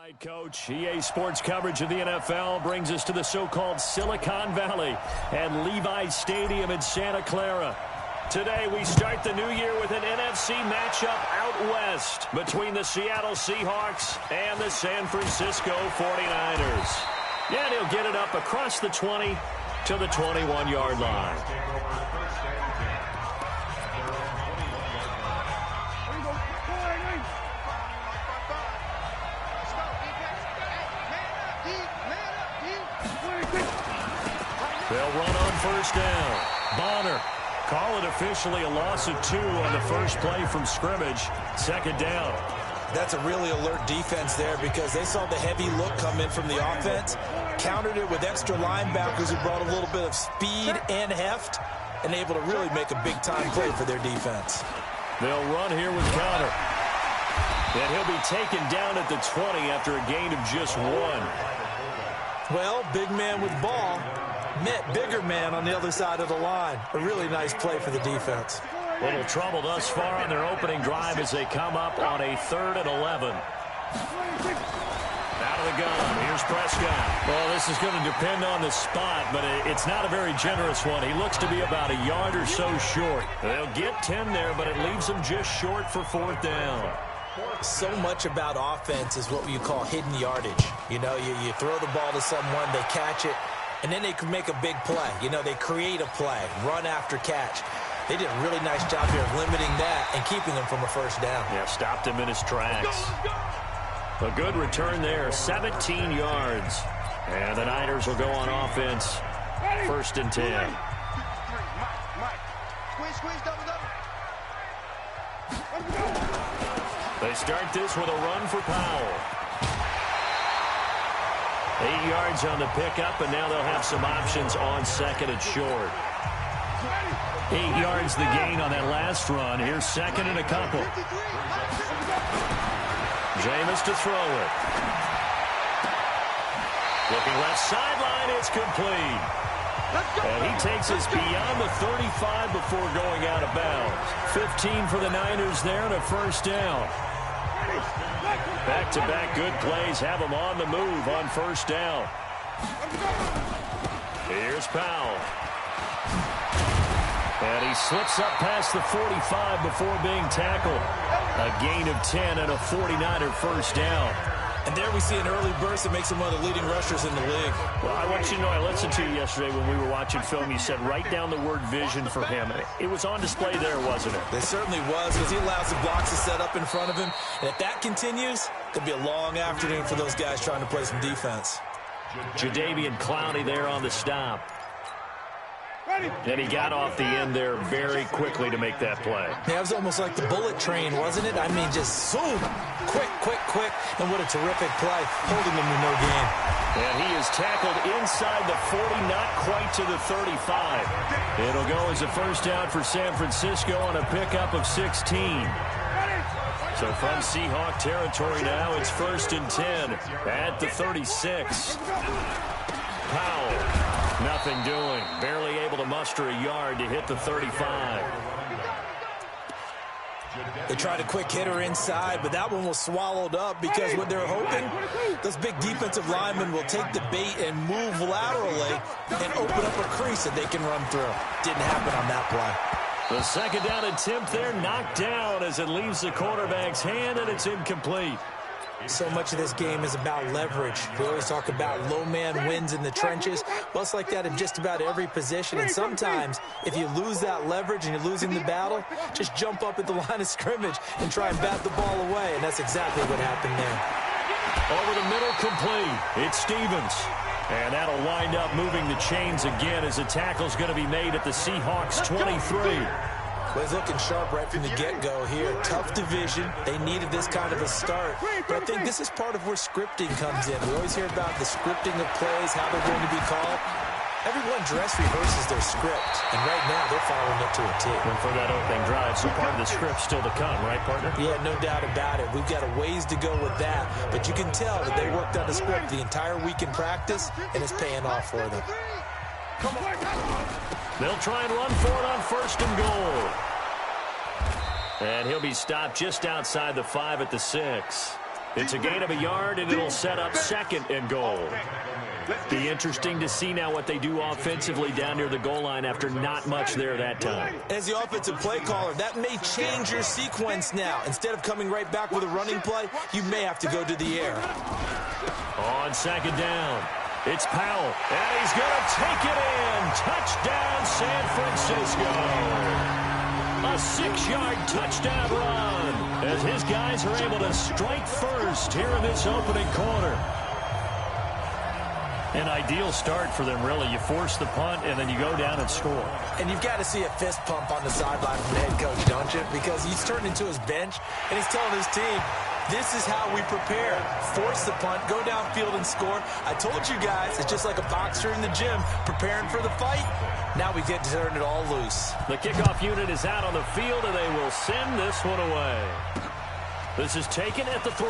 right, Coach. EA Sports coverage of the NFL brings us to the so-called Silicon Valley and Levi's Stadium in Santa Clara. Today, we start the new year with an NFC matchup out west between the Seattle Seahawks and the San Francisco 49ers. And he'll get it up across the 20 to the 21-yard line. They'll run on first down. Bonner. Call it officially a loss of 2 on the first play from scrimmage. Second down. That's a really alert defense there because they saw the heavy look come in from the offense, countered it with extra linebackers who brought a little bit of speed and heft, and able to really make a big-time play for their defense. They'll run here with Conner. And he'll be taken down at the 20 after a gain of just 1. Well, big man with ball met bigger man on the other side of the line. A really nice play for the defense. Little trouble thus far on their opening drive as they come up on a 3rd and 11. Out of the gun. Here's Prescott. Well, this is going to depend on the spot, but it's not a very generous one. He looks to be about a yard or so short. They'll get 10 there, but it leaves them just short for 4th down. So much about offense is what you call hidden yardage. You know, you throw the ball to someone, they catch it, and then they can make a big play. You know, they create a play, run after catch. They did a really nice job here of limiting that and keeping them from a first down. Yeah, stopped him in his tracks. A good return there, 17 yards. And the Niners will go on offense, 1st and 10. They start this with a run for Powell. 8 yards on the pickup, and now they'll have some options on 2nd and short. 8 yards the gain on that last run. Here's 2nd and a couple. Jameis to throw it. Looking left sideline, it's complete. And he takes us beyond the 35 before going out of bounds. 15 for the Niners there and a 1st down. Back-to-back good plays have them on the move on 1st down. Here's Powell. And he slips up past the 45 before being tackled. A gain of 10 and a 49er 1st down. And there we see an early burst that makes him one of the leading rushers in the league. Well, I want you to know, I listened to you yesterday when we were watching film. You said write down the word vision for him. It was on display there, wasn't it? It certainly was, because he allows the blocks to set up in front of him. And if that continues, it'll be a long afternoon for those guys trying to play some defense. Jadeveon Clowney there on the stop. And he got off the end there very quickly to make that play. Yeah, it was almost like the bullet train, wasn't it? I mean, just zoom, quick. And what a terrific play, holding him to no gain. And he is tackled inside the 40, not quite to the 35. It'll go as a 1st down for San Francisco on a pickup of 16. So from Seahawk territory now, it's 1st and 10 at the 36. Powell. Nothing doing. Barely able to muster a yard to hit the 35. They tried a quick hitter inside, but that one was swallowed up because what they're hoping, those big defensive linemen will take the bait and move laterally and open up a crease that they can run through. Didn't happen on that play. The 2nd down attempt there knocked down as it leaves the quarterback's hand, and it's incomplete. So much of this game is about leverage. We always talk about low man wins in the trenches. Well, it's like that in just about every position. And sometimes, if you lose that leverage and you're losing the battle, just jump up at the line of scrimmage and try and bat the ball away. And that's exactly what happened there. Over the middle, complete. It's Stevens. And that'll wind up moving the chains again as the tackle's going to be made at the Seahawks 23. Well, he's looking sharp right from the get-go here. Tough division. They needed this kind of a start. But I think this is part of where scripting comes in. We always hear about the scripting of plays, how they're going to be called. Everyone dress rehearses their script, and right now they're following it to a T. And for that opening drive, so part of the script still to come, right, partner? Yeah, no doubt about it. We've got a ways to go with that, but you can tell that they worked on the script the entire week in practice, and it's paying off for them. They'll try and run for it on 1st and goal. And he'll be stopped just outside the 5 at the 6. It's a gain of a yard, and it'll set up 2nd and goal. Be interesting to see now what they do offensively down near the goal line after not much there that time. As the offensive play caller, that may change your sequence now. Instead of coming right back with a running play, you may have to go to the air. On 2nd down, it's Powell, and he's going to take it in. Touchdown, San Francisco. A 6-yard touchdown run as his guys are able to strike first here in this opening quarter. An ideal start for them, really. You force the punt, and then you go down and score. And you've got to see a fist pump on the sideline from the head coach, don't you? Because he's turned into his bench, and he's telling his team, this is how we prepare. Force the punt, go downfield and score. I told you guys, it's just like a boxer in the gym preparing for the fight. Now we get to turn it all loose. The kickoff unit is out on the field, and they will send this one away. This is taken at the 3.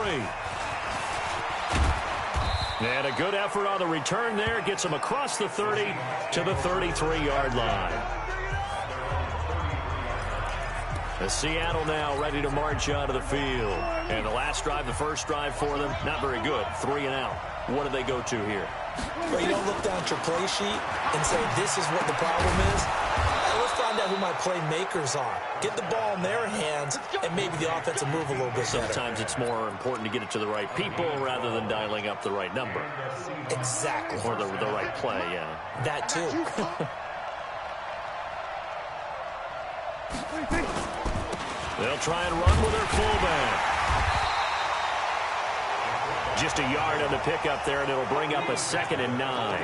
And a good effort on the return there. Gets him across the 30 to the 33-yard line. The Seattle now ready to march onto the field. And the last drive, the first drive for them, not very good. 3 and out. What do they go to here? Well, you don't look down at your play sheet and say, this is what the problem is. Let's find out who my playmakers are. Get the ball in their hands, and maybe the offense will move a little bit better. Sometimes it's more important to get it to the right people rather than dialing up the right number. Exactly. Or the right play, yeah. That too. They'll try and run with their fullback. Just a yard on the pickup there, and it'll bring up a 2nd and 9.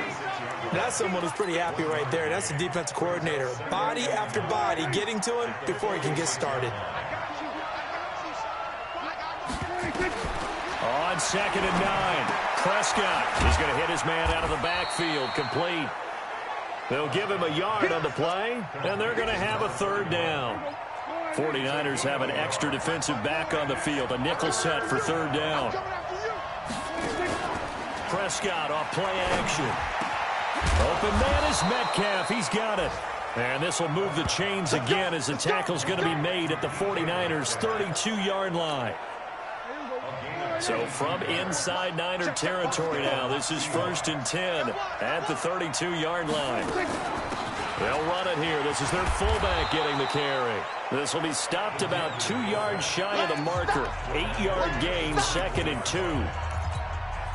That's someone who's pretty happy right there. That's the defensive coordinator. Body after body getting to him before he can get started. On 2nd and 9, Prescott is going to hit his man out of the backfield, complete. They'll give him a yard on the play, and they're going to have a 3rd down. 49ers have an extra defensive back on the field, a nickel set for 3rd down. Prescott off play action. Open man is Metcalf. He's got it. And this will move the chains again as the tackle's going to be made at the 49ers' 32-yard line. So from inside Niner territory now, this is 1st and 10 at the 32-yard line. They'll run it here. This is their fullback getting the carry. This will be stopped about 2 yards shy of the marker. 8-yard gain, 2nd and 2.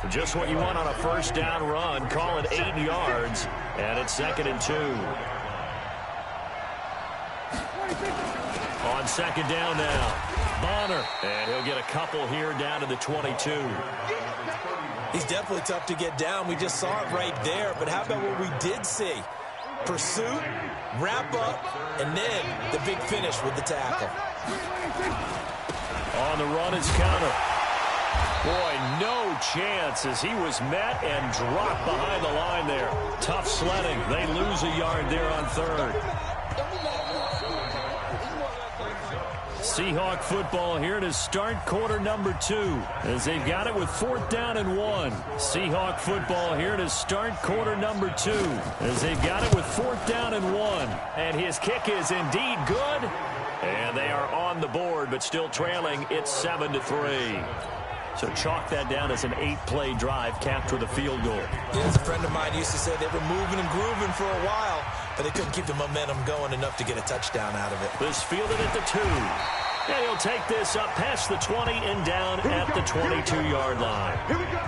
Just what you want on a 1st down run. Call it 8 yards, and it's 2nd and 2. On 2nd down now, Bonner, and he'll get a couple here down to the 22. He's definitely tough to get down. We just saw it right there, but how about what we did see? Pursuit, wrap up, and then the big finish with the tackle. On the run is Counter. Boy, no chance as he was met and dropped behind the line there. Tough sledding. They lose a yard there on 3rd. Seahawk football here to start quarter number 2 as they've got it with 4th down and 1. Seahawk football here to start quarter number 2 as they've got it with 4th down and 1. And his kick is indeed good. And they are on the board but still trailing. It's 7-3. So chalk that down as an 8-play drive capped with a field goal. Yeah, as a friend of mine used to say, they were moving and grooving for a while, but they couldn't keep the momentum going enough to get a touchdown out of it. This fielded at the 2. And he'll take this up past the 20 and down at the 22-yard line. Here we go.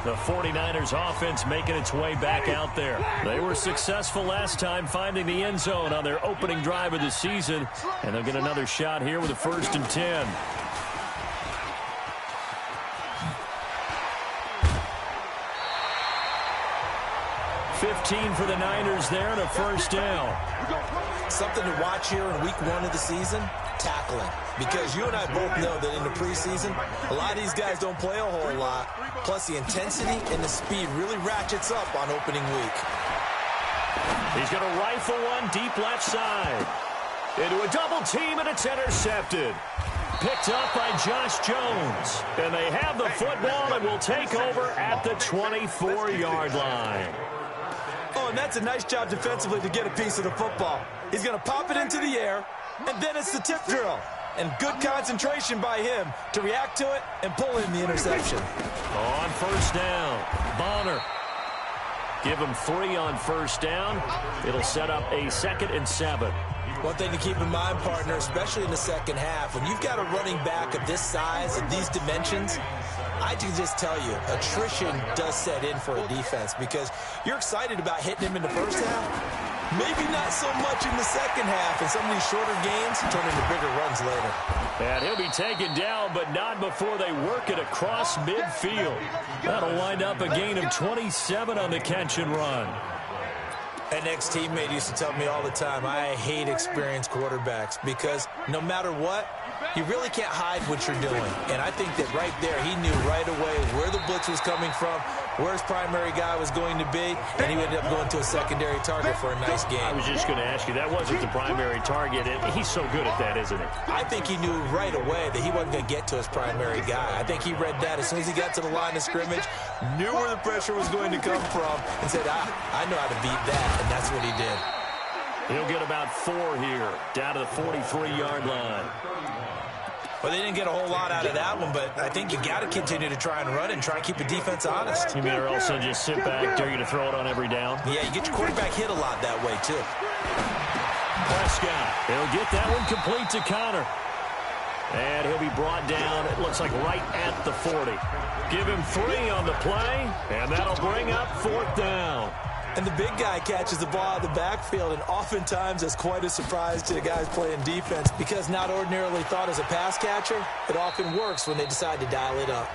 The 49ers offense making its way back out there. They were successful last time finding the end zone on their opening drive of the season. And they'll get another shot here with a 1st and 10. $15 for the Niners there and a 1st down. Something to watch here in week 1 of the season, tackling. Because you and I both know that in the preseason, a lot of these guys don't play a whole lot. Plus, the intensity and the speed really ratchets up on opening week. He's going to rifle one deep left side. Into a double team, and it's intercepted. Picked up by Josh Jones. And they have the football and will take over at the 24-yard line. Oh, and that's a nice job defensively to get a piece of the football. He's going to pop it into the air, and then it's the tip drill. and good concentration by him to react to it and pull in the interception. On first down, Bonner. Give him 3 on first down. It'll set up a 2nd and 7. One thing to keep in mind, partner, especially in the second half, when you've got a running back of this size and these dimensions, I can just tell you, attrition does set in for a defense because you're excited about hitting him in the first half. Maybe not so much in the second half, and some of these shorter gains turn into bigger runs later. And he'll be taken down, but not before they work it across midfield. That'll wind up a gain of 27 on the catch and run. An ex-teammate used to tell me all the time, I hate experienced quarterbacks because no matter what, you really can't hide what you're doing. And I think that right there, he knew right away where the blitz was coming from, where his primary guy was going to be, and he ended up going to a secondary target for a nice game. I was just going to ask you, that wasn't the primary target, and he's so good at that, isn't he? I think he knew right away that he wasn't going to get to his primary guy. I think he read that as soon as he got to the line of scrimmage, knew where the pressure was going to come from, and said, I know how to beat that, and that's what he did. He'll get about 4 here, down to the 43-yard line. Well, they didn't get a whole lot out of that one, but I think you got to continue to try and run and try and keep the defense honest. You mean or else just sit back, dare you to throw it on every down? Yeah, you get your quarterback hit a lot that way, too. Prescott, he'll get that one complete to Connor. And he'll be brought down, it looks like right at the 40. Give him 3 on the play, and that'll bring up 4th down. And the big guy catches the ball out of the backfield, and oftentimes that's quite a surprise to the guys playing defense because not ordinarily thought as a pass catcher, it often works when they decide to dial it up.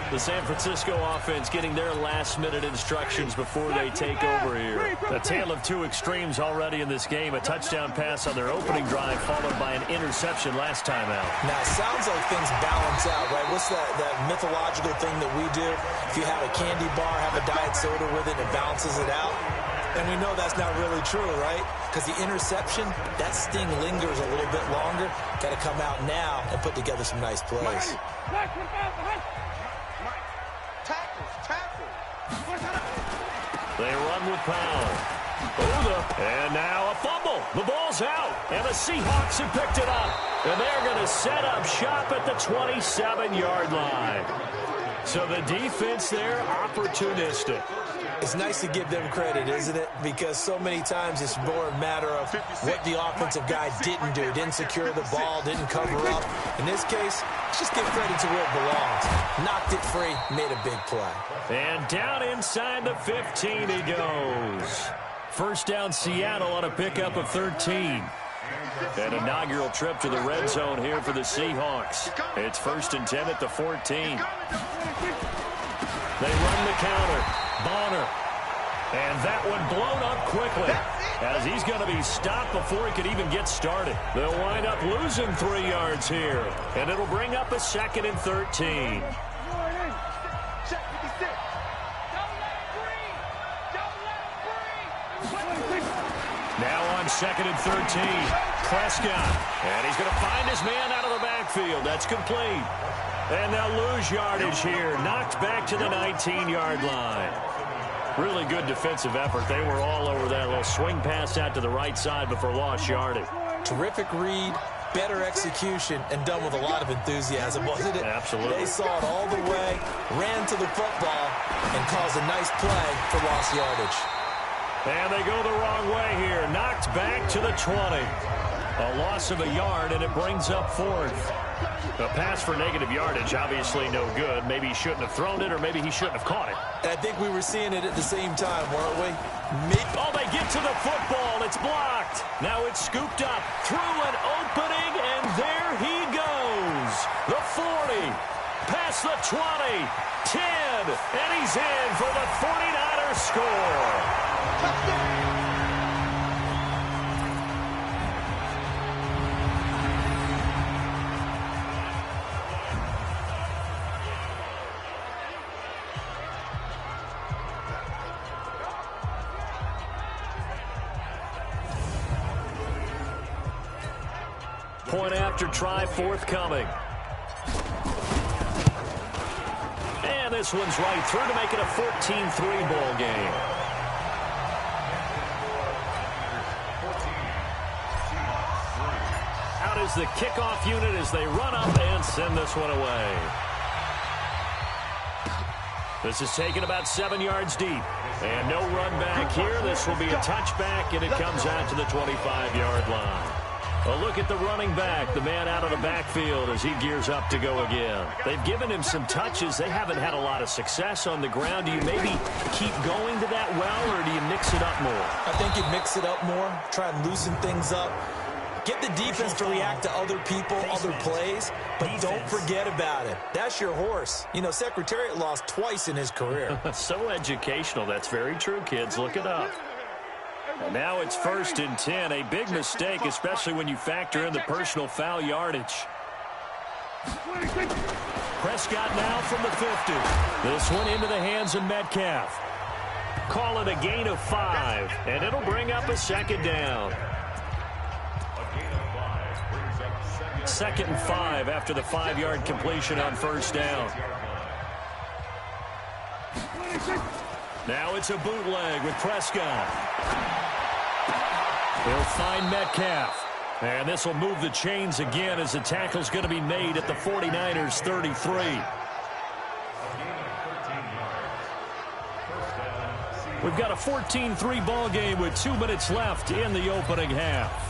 The San Francisco offense getting their last-minute instructions before they take over here. A tale of 2 extremes already in this game. A touchdown pass on their opening drive followed by an interception last time out. Now, it sounds like things balance out, right? What's that mythological thing that we do? If you have a candy bar, have a diet soda with it, it balances it out. And we know that's not really true, right? Because the interception, that sting lingers a little bit longer. Got to come out now and put together some nice plays. They run with Powell. And now a fumble. The ball's out. And the Seahawks have picked it up. And they're going to set up shop at the 27-yard line. So the defense there, opportunistic. It's nice to give them credit, isn't it? Because so many times it's more a matter of what the offensive guy didn't do. Didn't secure the ball, didn't cover up. In this case, let's just give credit to where it belongs. Knocked it free, made a big play. And down inside the 15 he goes. First down Seattle on a pickup of 13. An inaugural trip to the red zone here for the Seahawks. It's 1st and 10 at the 14. They run the counter. Bonner. And that one blown up quickly as he's going to be stopped before he could even get started. They'll wind up losing 3 yards here. And it'll bring up a 2nd and 13. Now on 2nd and 13. Prescott. And he's going to find his man out of the backfield. That's complete. And they'll lose yardage here. Knocked back to the 19-yard line. Really good defensive effort. They were all over that little swing pass out to the right side before lost yardage. Terrific read, better execution, and done with a lot of enthusiasm, wasn't it? Absolutely. They saw it all the way, ran to the football, and caused a nice play for lost yardage. And they go the wrong way here. Knocked back to the 20. A loss of a yard, and it brings up 4th. A pass for negative yardage, obviously no good. Maybe he shouldn't have thrown it, or maybe he shouldn't have caught it. And I think we were seeing it at the same time, weren't we? Oh, they get to the football. It's blocked. Now it's scooped up through an opening, and there he goes. The 40, past the 20, 10, and he's in for the 49ers score. Point after try forthcoming. And this one's right through to make it a 14-3 ball game. is the kickoff unit as they run up and send this one away. This is taken about 7 yards deep. And no run back here. This will be a touchback, and it comes out to the 25-yard line. A look at the running back, the man out of the backfield as he gears up to go again. They've given him some touches. They haven't had a lot of success on the ground. Do you maybe keep going to that well, or do you mix it up more? I think you mix it up more, try and loosen things up. Get the defense to react to other people, other plays, but don't forget about it. That's your horse. You know, Secretariat lost twice in his career. So educational. That's very true, kids. Look it up. And now it's 1st and 10. A big mistake, especially when you factor in the personal foul yardage. Prescott now from the 50. This one into the hands of Metcalf. Call it a gain of 5, and it'll bring up a 2nd down. 2nd and 5 after the 5-yard completion on 1st down. Now it's a bootleg with Prescott. He'll find Metcalf. And this will move the chains again as the tackle's going to be made at the 49ers 33. We've got a 14-3 ball game with 2 minutes left in the opening half.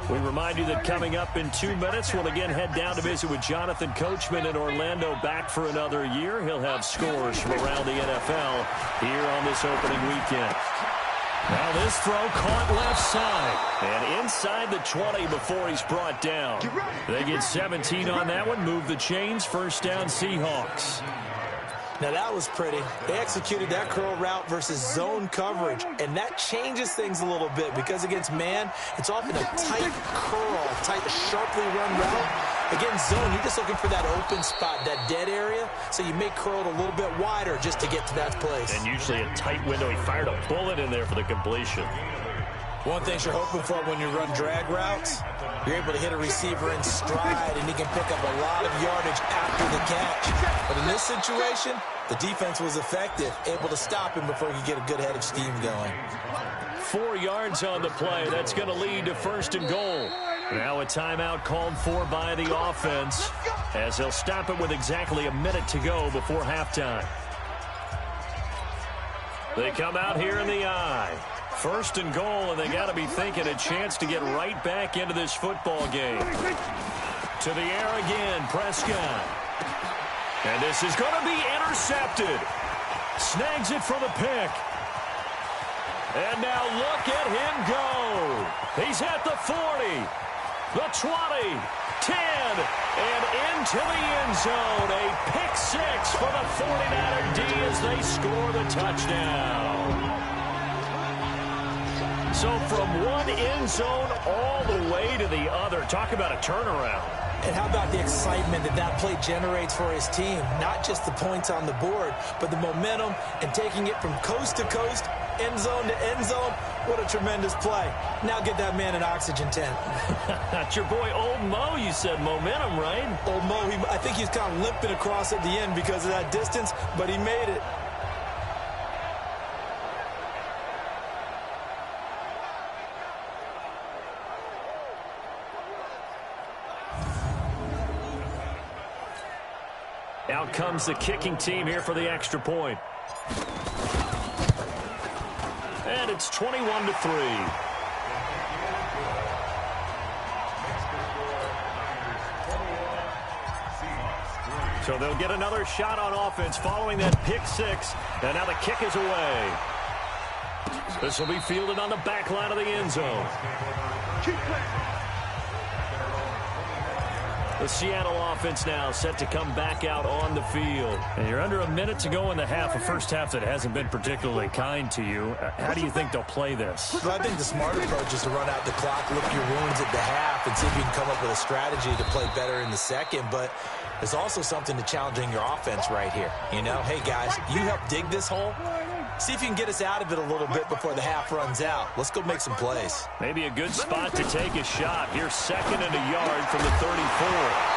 We remind you that coming up in 2 minutes, we'll again head down to visit with Jonathan Coachman in Orlando, back for another year. He'll have scores from around the NFL here on this opening weekend. Now this throw caught left side and inside the 20 before he's brought down. They get 17 on that one, move the chains, 1st down Seahawks. Now that was pretty. They executed that curl route versus zone coverage, and that changes things a little bit because against man, it's often a tight curl, tight, sharply run route. Against zone, you're just looking for that open spot, that dead area, so you may curl it a little bit wider just to get to that place. And usually a tight window. He fired a bullet in there for the completion. One thing you're hoping for when you run drag routes, you're able to hit a receiver in stride, and he can pick up a lot of yardage after the catch. But in this situation, the defense was effective, able to stop him before he could get a good head of steam going. 4 yards on the play. That's going to lead to 1st and goal. Now a timeout called for by the offense as they'll stop it with exactly a minute to go before halftime. They come out here in the eye. 1st and goal, and they got to be thinking a chance to get right back into this football game. To the air again, Prescott. And this is going to be intercepted. Snags it for the pick. And now look at him go. He's at the 40, the 20, 10, and into the end zone. A pick 6 for the 49er D as they score the touchdown. So from one end zone all the way to the other. Talk about a turnaround. And how about the excitement that that play generates for his team? Not just the points on the board, but the momentum and taking it from coast to coast, end zone to end zone. What a tremendous play. Now get that man an oxygen tent. That's your boy Old Mo. You said momentum, right? Old Mo, I think he's kind of limping across at the end because of that distance, but he made it. Out comes the kicking team here for the extra point. And it's 21-3. So they'll get another shot on offense following that pick 6. And now the kick is away. This will be fielded on the back line of the end zone. The Seattle offense now set to come back out on the field. And you're under a minute to go in the half, a first half that hasn't been particularly kind to you. How do you think they'll play this? Well, I think the smart approach is to run out the clock, lick your wounds at the half, and see if you can come up with a strategy to play better in the second. But there's also something to challenging your offense right here. You know, hey, guys, you help dig this hole. See if you can get us out of it a little bit before the half runs out. Let's go make some plays. Maybe a good spot to take a shot. Here's 2nd and a yard from the 34.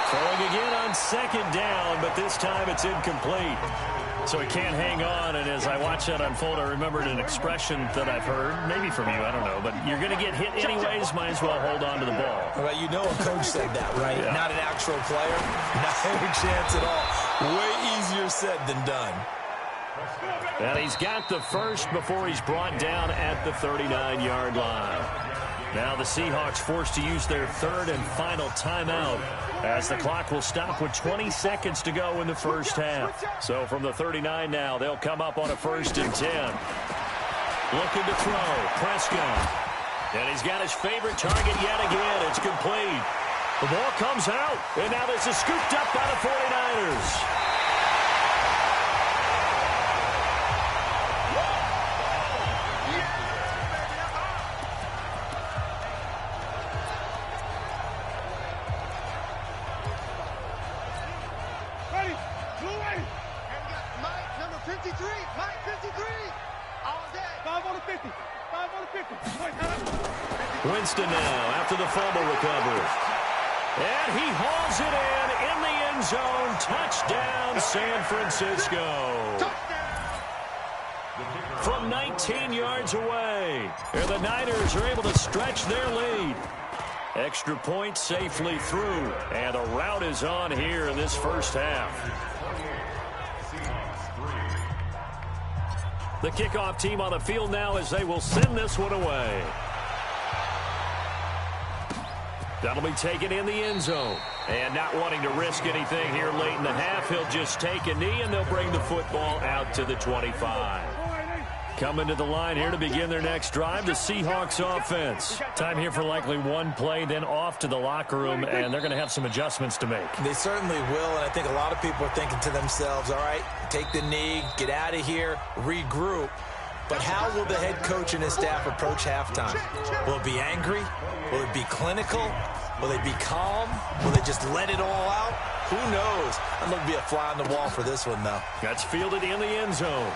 Throwing again on 2nd down, but this time it's incomplete. So he can't hang on, and as I watch that unfold, I remembered an expression that I've heard, maybe from you, I don't know, but you're going to get hit anyways, might as well hold on to the ball. Well, you know a coach said that, right? Yeah. Not an actual player. Not any chance at all. Way easier said than done. And he's got the first before he's brought down at the 39-yard line. Now the Seahawks forced to use their third and final timeout as the clock will stop with 20 seconds to go in the first half. So from the 39 now, they'll come up on a 1st and 10. Looking to throw, Prescott. And he's got his favorite target yet again. It's complete. The ball comes out, and now this is scooped up by the 49ers. Winston now after the fumble recovery. And he hauls it in the end zone. Touchdown, San Francisco. From 19 yards away. And the Niners are able to stretch their lead. Extra point safely through. And the route is on here in this first half. The kickoff team on the field now as they will send this one away. That'll be taken in the end zone. And not wanting to risk anything here late in the half, he'll just take a knee, and they'll bring the football out to the 25. Coming to the line here to begin their next drive, the Seahawks offense. Time here for likely one play, then off to the locker room, and they're going to have some adjustments to make. They certainly will, and I think a lot of people are thinking to themselves, all right, take the knee, get out of here, regroup. But how will the head coach and his staff approach halftime? Will it be angry? Will it be clinical? Will they be calm? Will they just let it all out? Who knows? I'm going to be a fly on the wall for this one, though. That's fielded in the end zone.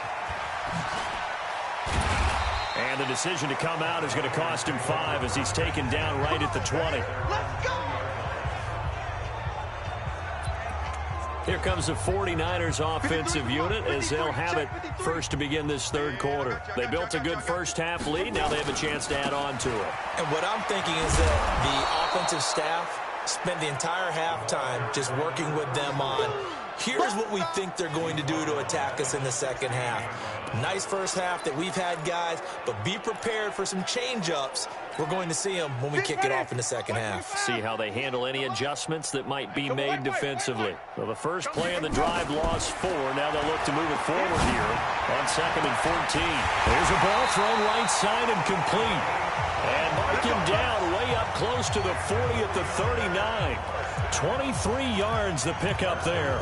And the decision to come out is going to cost him 5 as he's taken down right at the 20. Let's go! Here comes the 49ers offensive unit as they'll have it first to begin this third quarter. They built a good first half lead. Now they have a chance to add on to it. And what I'm thinking is that the offensive staff spent the entire halftime just working with them on, here's what we think they're going to do to attack us in the second half. Nice first half that we've had, guys, but be prepared for some change-ups. We're going to see them when we kick it off in the second half. See how they handle any adjustments that might be made defensively. So the first play of the drive lost 4. Now they'll look to move it forward here on 2nd and 14. There's a ball thrown right side and complete. And mark him down way up close to the 40 at the 39. 23 yards the pickup there.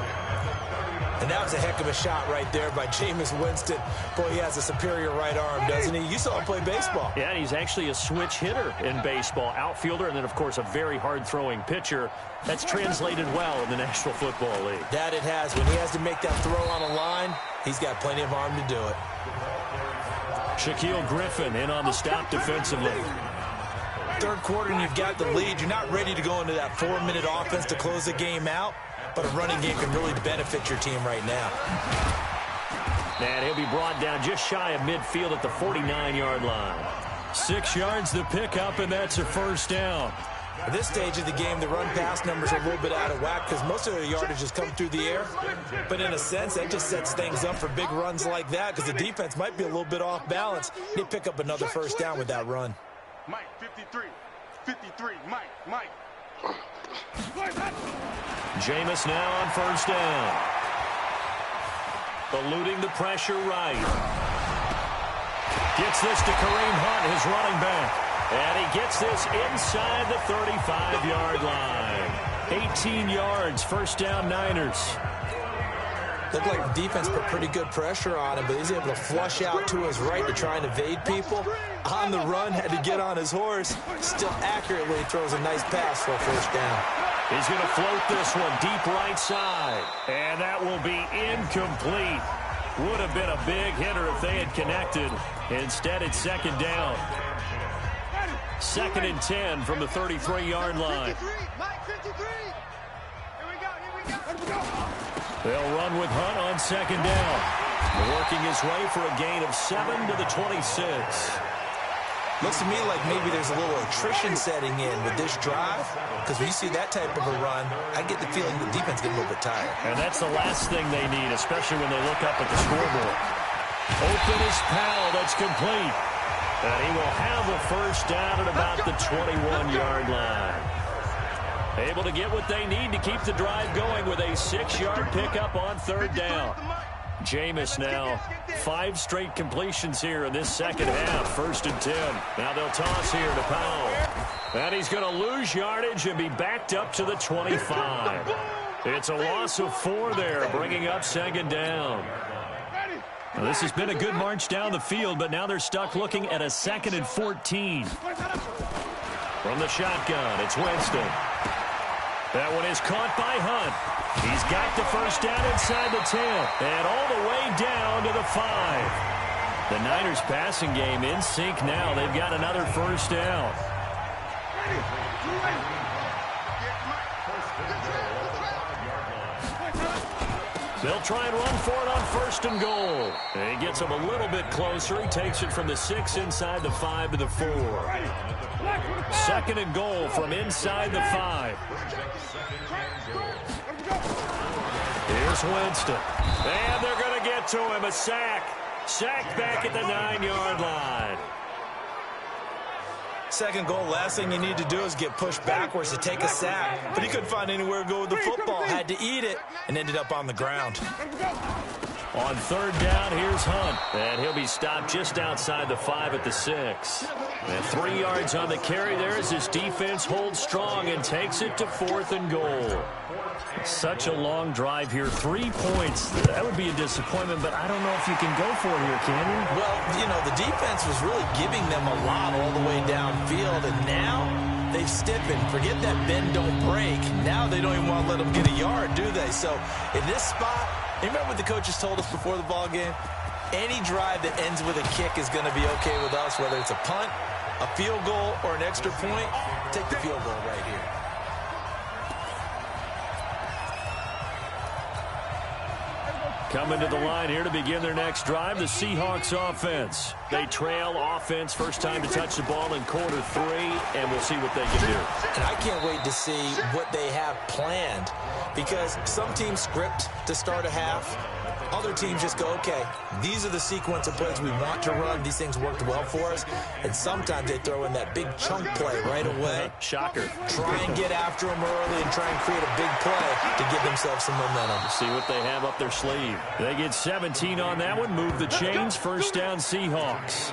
And that was a heck of a shot right there by Jameis Winston. Boy, he has a superior right arm, doesn't he? You saw him play baseball. Yeah, he's actually a switch hitter in baseball. Outfielder, and then, of course, a very hard-throwing pitcher. That's translated well in the National Football League. That it has. When he has to make that throw on a line, he's got plenty of arm to do it. Shaquille Griffin in on the stop defensively. Third quarter, and you've got the lead. You're not ready to go into that 4-minute offense to close the game out. But a running game can really benefit your team right now. And he'll be brought down just shy of midfield at the 49-yard line. 6 yards the pickup, and that's a first down. At this stage of the game, the run-pass numbers are a little bit out of whack because most of their yardage has come through the air. But in a sense, that just sets things up for big runs like that because the defense might be a little bit off balance. They pick up another first down with that run. Mike, 53. 53, Mike. Jameis now on first down. Eluding the pressure right. Gets this to Kareem Hunt, his running back. And he gets this inside the 35-yard line. 18 yards, first down Niners. Looked like the defense put pretty good pressure on him, but he's able to flush out to his right to try and evade people. On the run, had to get on his horse. Still accurately throws a nice pass for a first down. He's going to float this one deep right side. And that will be incomplete. Would have been a big hitter if they had connected. Instead, it's second down. 2nd and 10 from the 33-yard line. 53, Mike, 53. Here we go. They'll run with Hunt on second down. Working his way for a gain of 7 to the 26. Looks to me like maybe there's a little attrition setting in with this drive, because when you see that type of a run, I get the feeling the defense gets a little bit tired. And that's the last thing they need, especially when they look up at the scoreboard. Open is Powell. That's complete. And he will have a first down at about the 21-yard line. Able to get what they need to keep the drive going with a 6-yard pickup on third down. Jameis now 5 straight completions here in this second half. 1st and 10. Now they'll toss here to Powell. And he's going to lose yardage and be backed up to the 25. It's a loss of 4 there, bringing up second down. Now, this has been a good march down the field, but now they're stuck looking at a 2nd and 14. From the shotgun, it's Winston. That one is caught by Hunt. He's got the first down inside the 10 and all the way down to the 5. The Niners passing game in sync now. They've got another first down. They'll try and run for it on 1st and goal. And he gets him a little bit closer. He takes it from the 6 inside the 5 to the 4. 2nd and goal from inside the 5. Here's Winston. And they're going to get to him. A sack. Sacked back at the 9-yard line. 2nd goal, last thing you need to do is get pushed backwards to take a sack. But he couldn't find anywhere to go with the football. Had to eat it and ended up on the ground. On 3rd down, here's Hunt. And he'll be stopped just outside the 5 at the 6. And 3 yards on the carry there as his defense holds strong and takes it to 4th and goal. Such a long drive here. 3 points. That would be a disappointment, but I don't know if you can go for it here, can you? Well, you know, the defense was really giving them a lot all the way downfield, and now they've stiffened. Forget that bend, don't break. Now they don't even want to let them get a yard, do they? So in this spot, you remember what the coaches told us before the ball game? Any drive that ends with a kick is going to be okay with us, whether it's a punt, a field goal, or an extra point. Take the field goal right here. Coming to the line here to begin their next drive, the Seahawks offense. They trail offense, first time to touch the ball in quarter 3, and we'll see what they can do. And I can't wait to see what they have planned, because some teams script to start a half. Other teams just go, okay, these are the sequence of plays we want to run. These things worked well for us. And sometimes they throw in that big chunk play right away. Shocker. Try and get after them early and try and create a big play to give themselves some momentum. See what they have up their sleeve. They get 17 on that one. Move the chains. First down, Seahawks.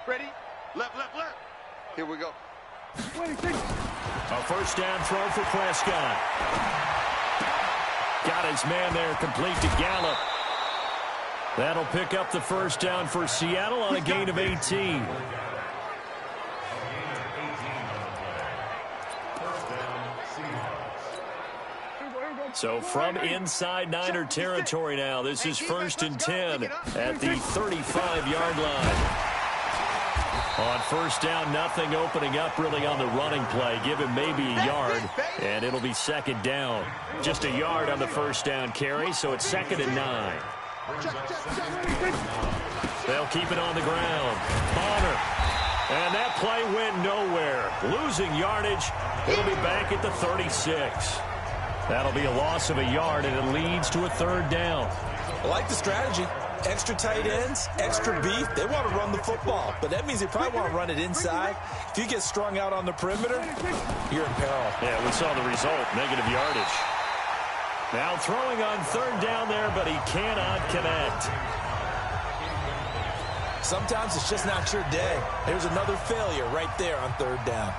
Ready? Left, left, left. Here we go. A first down throw for Prescott. Got his man there, complete to Gallup. That'll pick up the first down for Seattle on a gain of 18. So from inside Niner territory now, this is 1st and 10 at the 35-yard line. On first down, nothing opening up really on the running play. Give him maybe a yard, and it'll be 2nd down. Just a yard on the first down carry, so it's 2nd and 9. They'll keep it on the ground. Bonner. And that play went nowhere. Losing yardage. It'll be back at the 36. That'll be a loss of a yard, and it leads to a 3rd down. I like the strategy. Extra tight ends, extra beef. They want to run the football, but that means they probably want to run it inside. If you get strung out on the perimeter, you're in peril. Yeah, we saw the result, negative yardage. Now throwing on 3rd down there, but he cannot connect. Sometimes it's just not your day. There's another failure right there on 3rd down.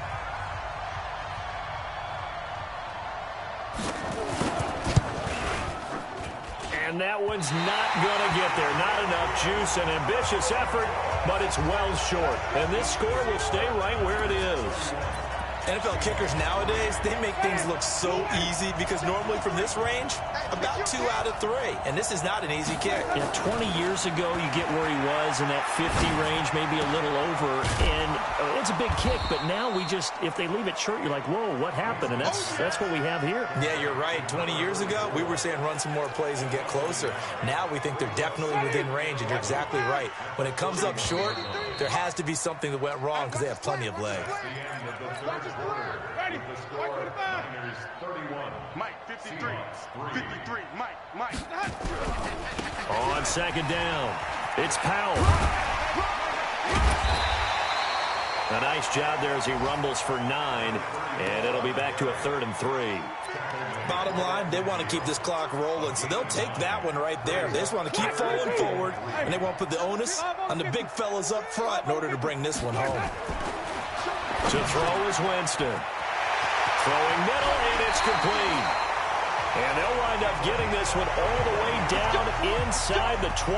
And that one's not going to get there. Not enough juice. An ambitious effort, but it's well short. And this score will stay right where it is. NFL kickers nowadays, they make things look so easy because normally from this range, about 2 out of 3. And this is not an easy kick. Yeah, 20 years ago, you get where he was in that 50 range, maybe a little over. And it's a big kick, but now we just, if they leave it short, you're like, whoa, what happened? And that's what we have here. Yeah, you're right. 20 years ago, we were saying run some more plays and get closer. Now we think they're definitely within range, and you're exactly right. When it comes up short, there has to be something that went wrong because they have plenty of legs. Ready. Mike, 53. 53. Mike. On second down, it's Powell. A nice job there as he rumbles for 9, and it'll be back to a 3rd and 3. Bottom line, they want to keep this clock rolling, so they'll take that one right there. They just want to keep falling forward, and they want to put the onus on the big fellas up front in order to bring this one home. To throw is Winston. Throwing middle, and it's complete. And they'll wind up getting this one all the way down inside the 20.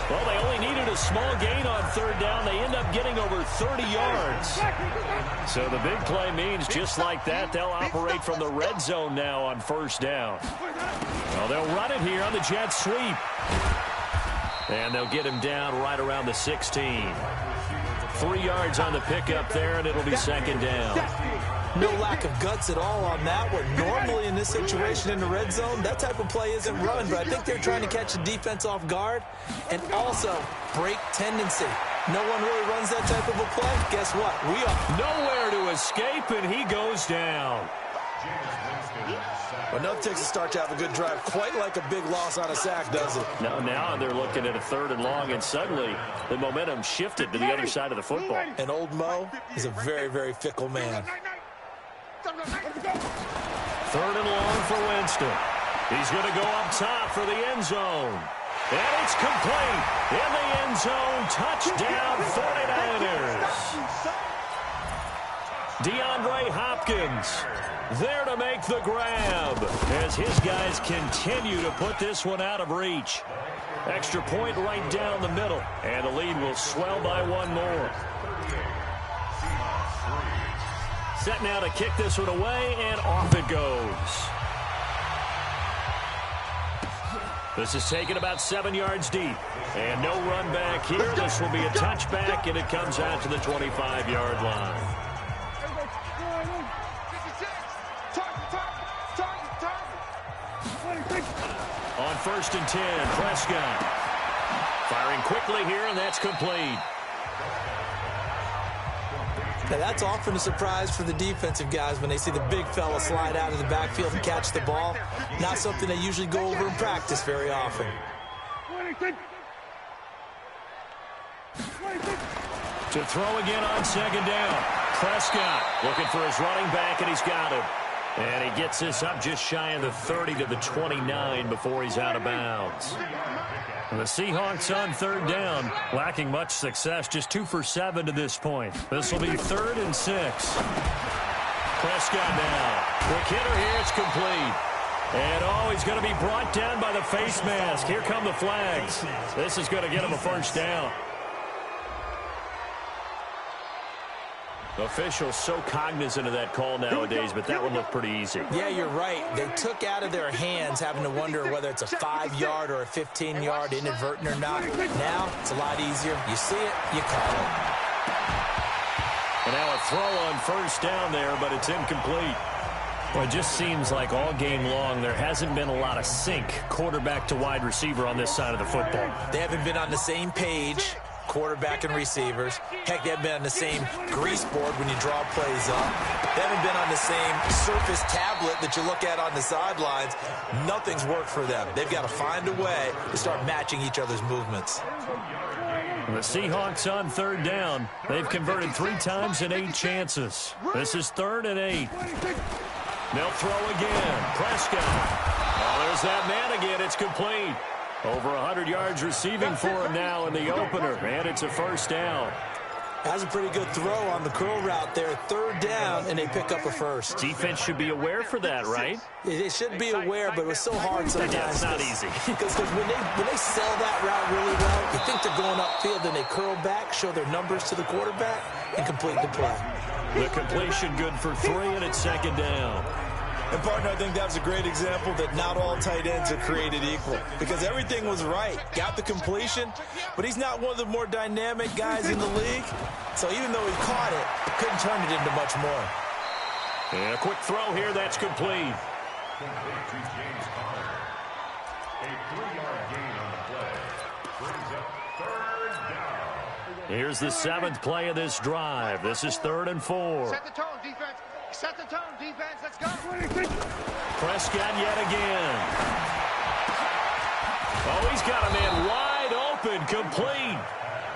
Well, they only needed a small gain on 3rd down. They end up getting over 30 yards. So the big play means just like that, they'll operate from the red zone now on 1st down. Well, they'll run it here on the jet sweep. And they'll get him down right around the 16. 3 yards on the pickup there, and it'll be 2nd down. No lack of guts at all on that one. Normally in this situation in the red zone, that type of play isn't run, but I think they're trying to catch the defense off guard and also break tendency. No one really runs that type of a play. Guess what? We are. Nowhere to escape, and he goes down. But nothing takes a start to have a good drive, quite like a big loss on a sack, does it? Now they're looking at a 3rd and long, and suddenly the momentum shifted to the other side of the football. And old Mo is a very, very fickle man. 3rd and long for Winston. He's going to go up top for the end zone. And it's complete. In the end zone, touchdown 49ers. DeAndre Hopkins there to make the grab as his guys continue to put this one out of reach. Extra point right down the middle, and the lead will swell by 1 more. Set now to kick this one away, and off it goes. This is taken about 7 yards deep. And no run back here. This will be a touchback, and it comes out to the 25-yard line. On 1st and 10, Prescott. Firing quickly here, and that's complete. Now, that's often a surprise for the defensive guys when they see the big fella slide out of the backfield and catch the ball. Not something they usually go over in practice very often. To throw again on 2nd down. Prescott looking for his running back, and he's got him. And he gets this up just shy of the 30 to the 29 before he's out of bounds. And the Seahawks on 3rd down, lacking much success, just 2 for 7 to this point. This will be 3rd and 6. Prescott now. Quick hitter here, it's complete. And he's going to be brought down by the face mask. Here come the flags. This is going to get him a 1st down. Officials so cognizant of that call nowadays, but that one looked pretty easy. Yeah, you're right. They took out of their hands having to wonder whether it's a 5-yard or a 15-yard inadvertent or not. Now, it's a lot easier. You see it, you call it. And now a throw on 1st down there, but it's incomplete. Well, it just seems like all game long there hasn't been a lot of sync quarterback to wide receiver on this side of the football. They haven't been on the same page, quarterback and receivers. Heck, they haven't been on the same grease board when you draw plays up. They haven't been on the same surface tablet that you look at on the sidelines. Nothing's worked for them. They've got to find a way to start matching each other's movements. The Seahawks on 3rd down. They've converted 3 times in 8 chances. This is 3rd and 8. They'll throw again. Prescott. Oh, there's that man again. It's complete. Over 100 yards receiving for him now in the opener, and it's a 1st down. That's a pretty good throw on the curl route there. 3rd down, and they pick up a 1st. Defense should be aware for that, right? They should be aware, but it was so hard sometimes. Yeah, it's not easy. Because when they sell that route really well, you think they're going upfield, and they curl back, show their numbers to the quarterback, and complete the play. The completion good for 3, and it's second down. And, partner, I think that was a great example that not all tight ends are created equal, because everything was right. Got the completion, but he's not one of the more dynamic guys in the league. So even though he caught it, couldn't turn it into much more. And a quick throw here. That's complete. Complete to James Conner. A 3-yard gain on the play. Brings up third down. Here's the 7th play of this drive. This is 3rd and 4. Set the tone, defense. Set the tone, defense. Let's go. Prescott yet again. Oh, he's got a man wide open, complete.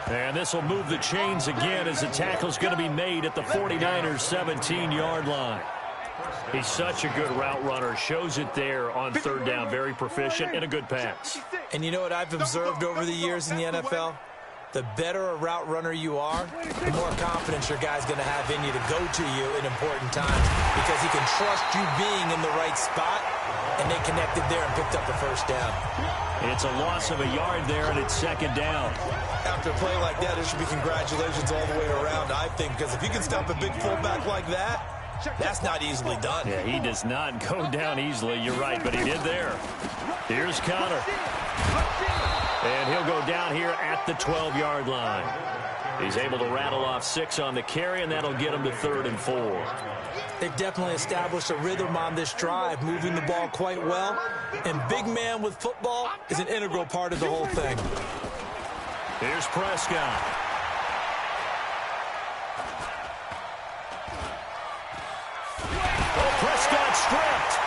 And this will move the chains again as the tackle's going to be made at the 49ers 17-yard line. He's such a good route runner. Shows it there on 3rd down. Very proficient and a good pass. And you know what I've observed over the years in the NFL? The better a route runner you are, the more confidence your guy's going to have in you to go to you in important times, because he can trust you being in the right spot, and they connected there and picked up the first down. It's a loss of a yard there, and it's second down. After a play like that, there should be congratulations all the way around, I think, because if you can stop a big fullback like that, that's not easily done. Yeah, he does not go down easily. You're right, but he did there. Here's Conner. And he'll go down here at the 12-yard line. He's able to rattle off 6 on the carry, and that'll get him to 3rd and 4. They've definitely established a rhythm on this drive, moving the ball quite well. And big man with football is an integral part of the whole thing. Here's Prescott. Oh, Prescott stripped.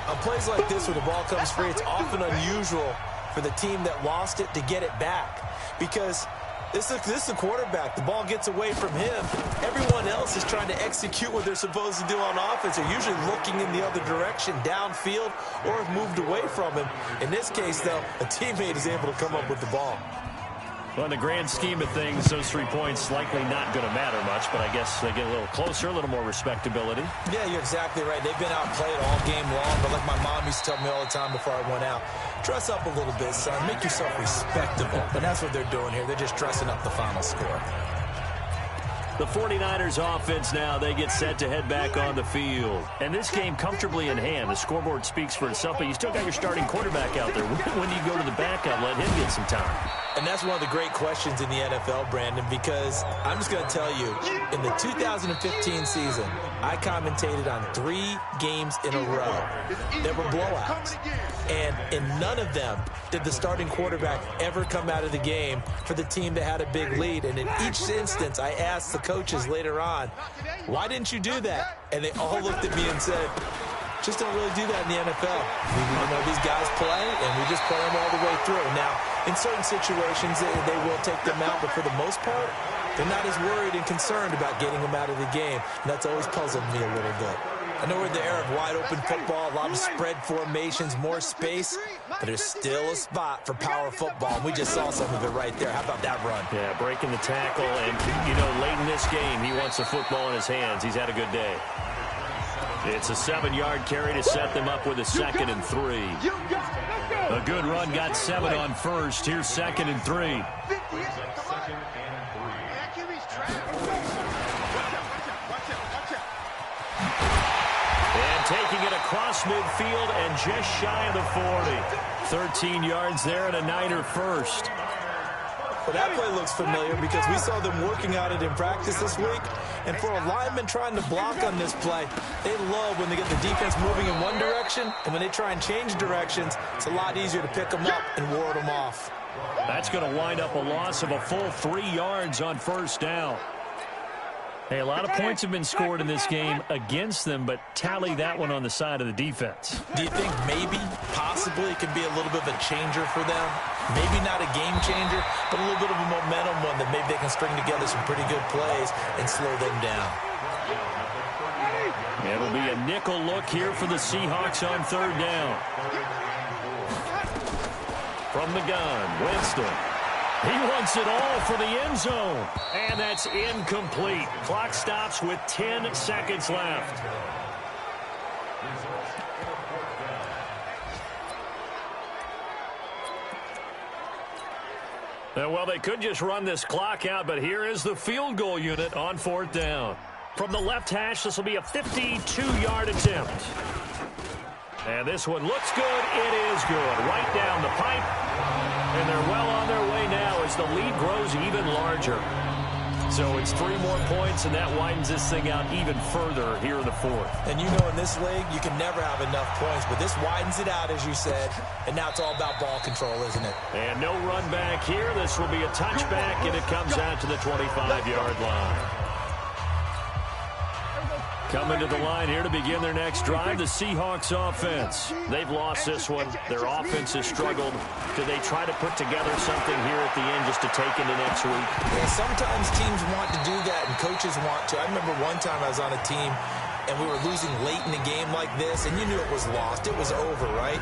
On plays like this where the ball comes free, it's often unusual for the team that lost it to get it back, because this is the quarterback. The ball gets away from him. Everyone else is trying to execute what they're supposed to do on offense. They're usually looking in the other direction, downfield, or have moved away from him. In this case, though, a teammate is able to come up with the ball. Well, in the grand scheme of things, those 3 points likely not going to matter much, but I guess they get a little closer, a little more respectability. Yeah, you're exactly right. They've been outplayed all game long, but like my mom used to tell me all the time before I went out, dress up a little bit, son. Make yourself respectable. And that's what they're doing here. They're just dressing up the final score. The 49ers offense now, they get set to head back on the field. And this game comfortably in hand. The scoreboard speaks for itself, but you still got your starting quarterback out there. When do you go to the backup, let him get some time? And that's one of the great questions in the NFL, Brandon, because I'm just going to tell you, in the 2015 season, I commentated on 3 games in a row. There were blowouts. And in none of them did the starting quarterback ever come out of the game for the team that had a big lead. And in each instance, I asked the coaches later on, why didn't you do that? And they all looked at me and said, just don't really do that in the NFL. These guys play, and we just play them all the way through. Now, in certain situations, they will take them out, but for the most part, they're not as worried and concerned about getting them out of the game. And that's always puzzled me a little bit. I know we're in the era of wide-open football, a lot of spread formations, more space, but there's still a spot for power football, and we just saw some of it right there. How about that run? Yeah, breaking the tackle, and, late in this game, he wants the football in his hands. He's had a good day. It's a 7-yard carry to set them up with a 2nd and 3. A good run got 7 on first. Here's 2nd and 3. And taking it across midfield and just shy of the 40. 13 yards there and a Niner first. Well, that play looks familiar because we saw them working on it in practice this week. And for a lineman trying to block on this play, they love when they get the defense moving in one direction. And when they try and change directions, it's a lot easier to pick them up and ward them off. That's going to wind up a loss of a full 3 yards on first down. Hey, a lot of points have been scored in this game against them, but tally that one on the side of the defense. Do you think maybe, possibly, it could be a little bit of a changer for them? Maybe not a game changer, but a little bit of a momentum one that maybe they can string together some pretty good plays and slow them down. It'll be a nickel look here for the Seahawks on 3rd down. From the gun, Winston. He wants it all for the end zone. And that's incomplete. Clock stops with 10 seconds left. Well, they could just run this clock out, but here is the field goal unit on 4th down. From the left hash, this will be a 52-yard attempt. And this one looks good. It is good. Right down the pipe. And they're well on their way now as the lead grows even larger. So it's 3 more points, and that widens this thing out even further here in the 4th. And you know in this league, you can never have enough points, but this widens it out, as you said, and now it's all about ball control, isn't it? And no run back here. This will be a touchback, and it comes out to the 25-yard line. Coming to the line here to begin their next drive, the Seahawks offense. They've lost this one. Their offense has struggled. Do they try to put together something here at the end just to take into next week? Yeah, sometimes teams want to do that, and coaches want to. I remember one time I was on a team, and we were losing late in a game like this, and you knew it was lost. It was over, right?